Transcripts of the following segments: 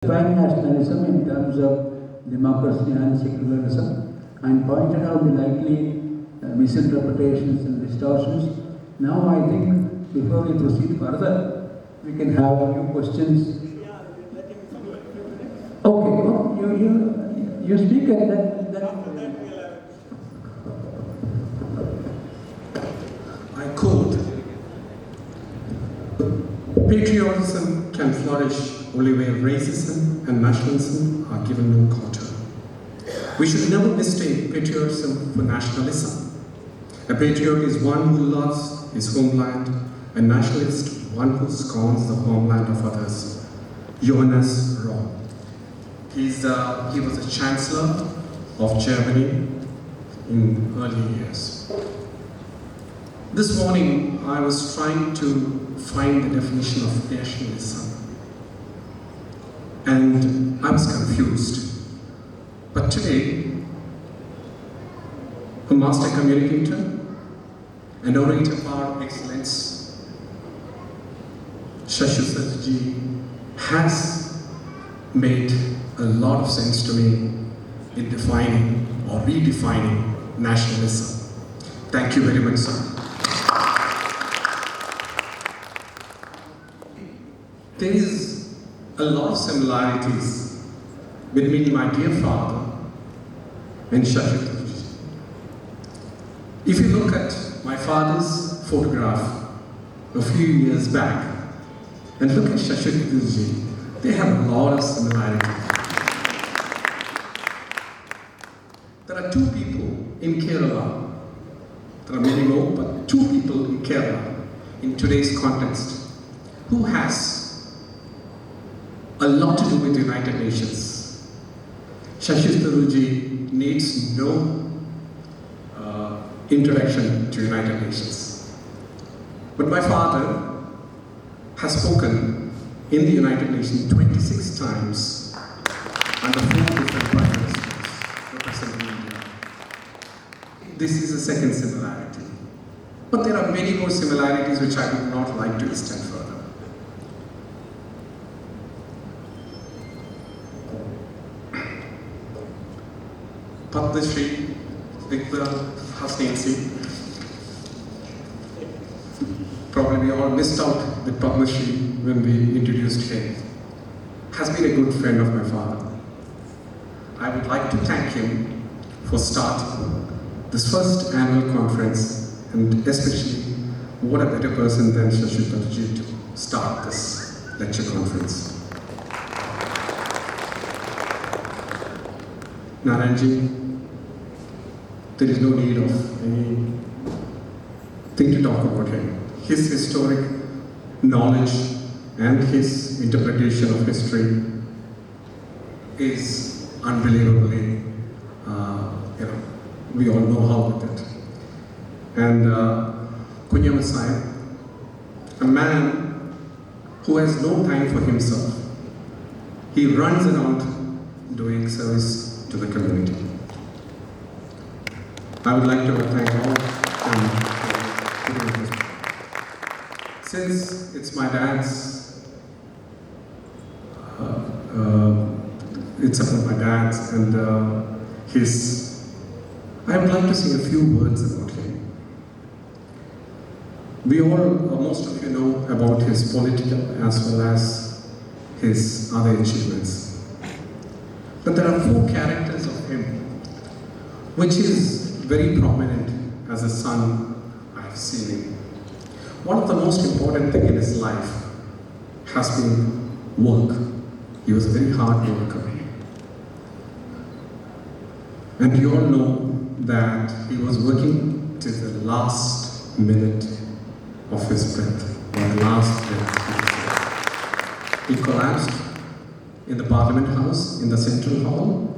Define nationalism in terms of democracy and secularism and pointed out the likely misinterpretations and distortions. Now I think before we proceed further, we can have a few questions. Okay, oh, you speak and then I quote, patriotism can flourish only where racism and nationalism are given no quarter. We should never mistake patriotism for nationalism. A patriot is one who loves his homeland, a nationalist one who scorns the homeland of others. Johannes Rau. He was a chancellor of Germany in early years. This morning, I was trying to find the definition of nationalism. And I was confused. But today, a master communicator, an orator par excellence, Shashusatji has made a lot of sense to me in defining or redefining nationalism. Thank you very much, sir. There is a lot of similarities between my dear father and Shashusatji. If you look at my father's photograph a few years back and look at Shashusatji, they have a lot of similarities. There are two people in Kerala, there are many more, but two people in Kerala in today's context who has a lot to do with the United Nations. Shashusatji needs no introduction to United Nations. But my father has spoken in the United Nations 26 times under 4 different prime ministers representing India. This is a second similarity. But there are many more similarities which I would not like to extend further. Padma Shri Iqbal Hasnain Singh. Probably we all missed out with Padma Shri when we introduced him. Has been a good friend of my father. I would like to thank him for starting this first annual conference, and especially what a better person than Shashusatji to start this lecture conference. Narayanji, there is no need of anything to talk about him. His historic knowledge and his interpretation of history is unbelievably, we all know how with it. And Kunyama Sai, a man who has no time for himself. He runs around doing service to the community. I would like to thank all of them. Since it's my dad's, it's about my dad's and I would like to say a few words about him. We all, most of you know about his political as well as his other achievements. But there are 4 characters of him, which is very prominent as a son I have seen him. One of the most important things in his life has been work. He was a very hard worker. And you all know that he was working to the last minute of his breath, or the last breath. He collapsed in the Parliament House, in the Central Hall,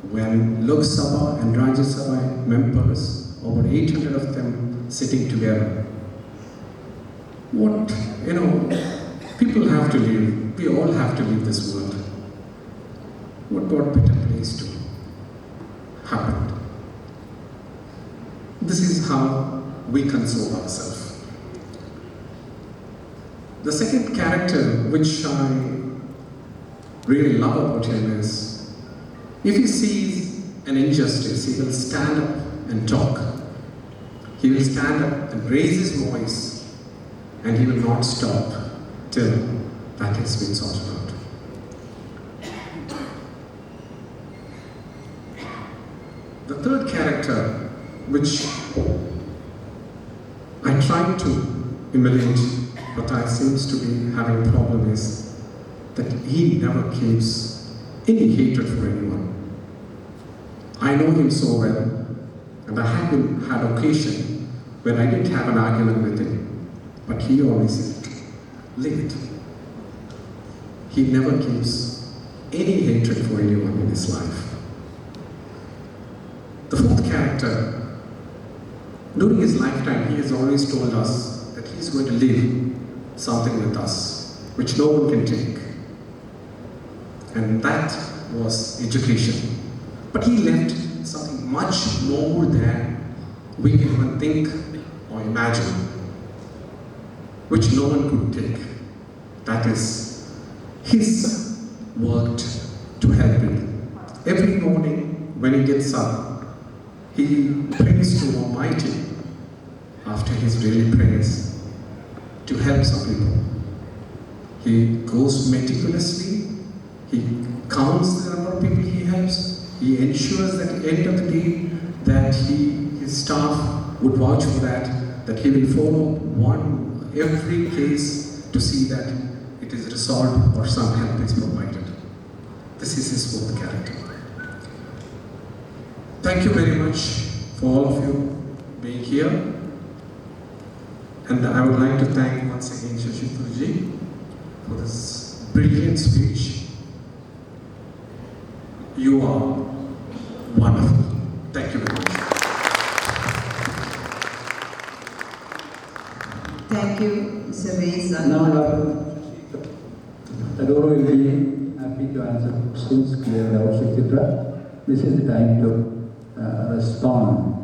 when Lok Sabha and Rajya Sabha members, over 800 of them sitting together. People have to live. We all have to leave this world. What better place to happen? This is how we console ourselves. The second character which I really love about him is, if he sees an injustice, he will stand up and talk. He will stand up and raise his voice, and he will not stop till that has been sorted out. The third character, which I tried to emulate, but I seems to be having a problem, is that he never keeps any hatred for anyone. I know him so well, and I had occasion when I didn't have an argument with him, but he always said, leave it. He never keeps any hatred for anyone in his life. The fourth character, during his lifetime, he has always told us that he's going to leave something with us, which no one can take. And that was education. But he left something much more than we can even think or imagine, which no one could take. That is, his work to help people. Every morning when he gets up, he prays to Almighty after his daily prayers to help some people. He goes meticulously, he counts the number of people he helps, he ensures that at the end of the day that his staff would vouch for that he will follow every case to see that it is resolved or some help is provided. This is his fourth character. Thank you very much for all of you being here. And I would like to thank once again Shashituji for this brilliant speech. You are wonderful. Thank you very much. Thank you, Mr. Rayees Now, Ahammed. Adoro will be happy to answer questions, clear doubts, etc. This is the time to respond